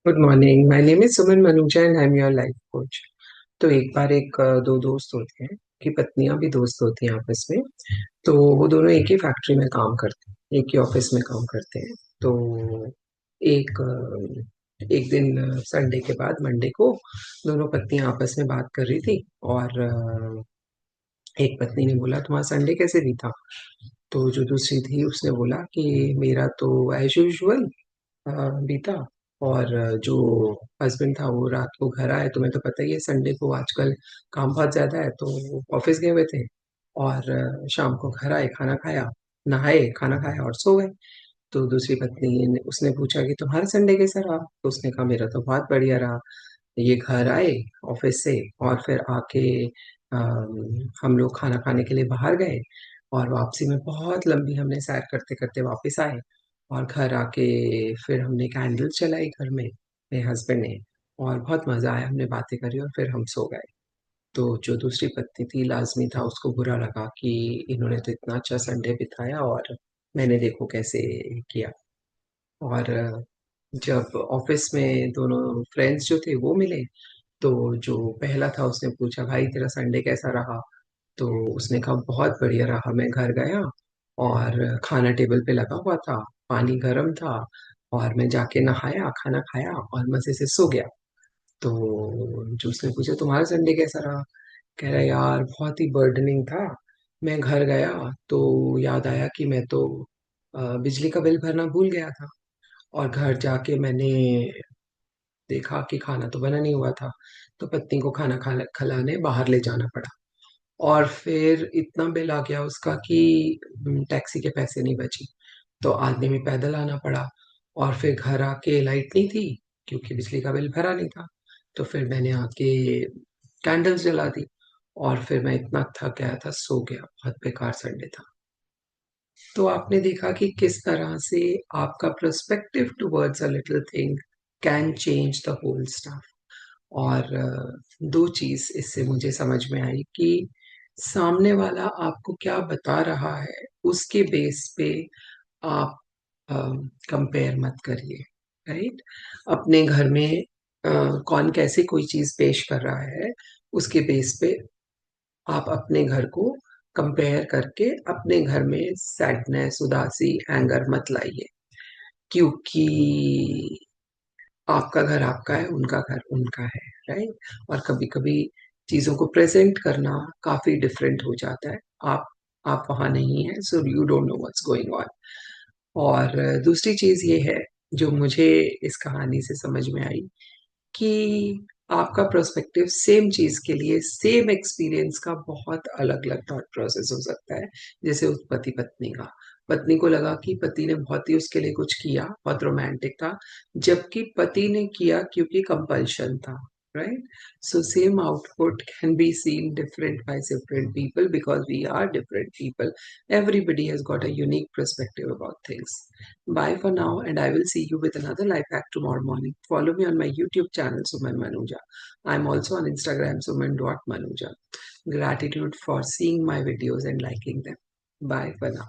Good morning. My name is Suman Manuja and I am your life coach. तो एक बार दो दोस्त होते हैं कि पत्नियां भी दोस्त होती हैं आपस में। तो वो दोनों एक ही फैक्ट्री में काम करते हैं, एक ही ऑफिस में काम करते हैं। तो एक दिन संडे के बाद मंडे को दोनों पत्नियां आपस में बात कर रही थी। और एक पत्नी ने बोला, तुम्हारा संडे कैसे बीता? तो जो दूसरी थी उसने बोला कि मेरा तो एज यूजुअल बीता। और जो हस्बैंड था वो रात को घर आए। तुम्हें तो पता ही है संडे को आजकल काम बहुत ज्यादा है, तो वो ऑफिस गए हुए थे। और शाम को घर आए, खाना खाया, नहाए, खाना खाया और सो गए। तो दूसरी पत्नी ने उसने पूछा कि तुम्हारा संडे कैसा रहा? तो उसने कहा मेरा तो बहुत बढ़िया रहा। ये घर आए ऑफिस से और फिर आके हम लोग खाना खाने के लिए बाहर गए। और वापसी में बहुत लंबी हमने सैर करते करते वापस आए। और घर आके फिर हमने कैंडल जलाई घर में, मेरे हस्बैंड ने। और बहुत मजा आया, हमने बातें करी और फिर हम सो गए। तो जो दूसरी पत्नी थी, लाजमी था उसको बुरा लगा कि इन्होंने तो इतना अच्छा संडे बिताया और मैंने देखो कैसे किया। और जब ऑफिस में दोनों फ्रेंड्स जो थे वो मिले, तो जो पहला था उसने पूछा, भाई तेरा संडे कैसा रहा? तो उसने कहा बहुत बढ़िया रहा। मैं घर गया और खाना टेबल पे लगा हुआ था, पानी गर्म था, और मैं जाके नहाया, खाना खाया और मजे से सो गया। तो जो उसने पूछा तुम्हारा संडे कैसा रहा? कह रहा यार बहुत ही बर्डनिंग था। मैं घर गया तो याद आया कि मैं तो बिजली का बिल भरना भूल गया था। और घर जाके मैंने देखा कि खाना तो बना नहीं हुआ था। तो पत्नी को खाना खिलाने बाहर ले जाना पड़ा। और फिर इतना बिल आ गया उसका कि टैक्सी के पैसे नहीं बची। तो आदमी में पैदल आना पड़ा। और फिर घर आके लाइट नहीं थी क्योंकि बिजली का बिल भरा नहीं था। तो फिर मैंने आके कैंडल्स जला दी। और फिर मैं इतना थक गया था, सो गया। बहुत बेकार संडे था। तो आपने देखा कि किस तरह से आपका perspective towards a little thing can change the whole stuff. और दो चीज इससे मुझे समझ में आई कि सामने वाला आपको क्या बता रहा है, उसके बेस पे आप कंपेयर मत करिए। राइट? अपने घर में कौन कैसे कोई चीज पेश कर रहा है, उसके बेस पे आप अपने घर को कंपेयर करके अपने घर में सैडनेस, उदासी, एंगर मत लाइए। क्योंकि आपका घर आपका है, उनका घर उनका है। राइट? और कभी कभी चीजों को प्रेजेंट करना काफी डिफरेंट हो जाता है। आप वहां नहीं है, so you don't know what's going on. और दूसरी चीज ये है जो मुझे इस कहानी से समझ में आई कि आपका पर्सपेक्टिव सेम चीज के लिए, सेम एक्सपीरियंस का बहुत अलग अलग थॉट प्रोसेस हो सकता है। जैसे उस पति पत्नी का, पत्नी को लगा कि पति ने बहुत ही उसके लिए कुछ किया, बहुत रोमांटिक था, जबकि पति ने किया क्योंकि कंपल्शन था। Right? So same output can be seen different by different people because we are different people. Everybody has got a unique perspective about things. Bye for now, and I will see you with another life hack tomorrow morning. Follow me on my YouTube channel, Suman Manuja. I'm also on Instagram, suman.manuja. Gratitude for seeing my videos and liking them. Bye for now.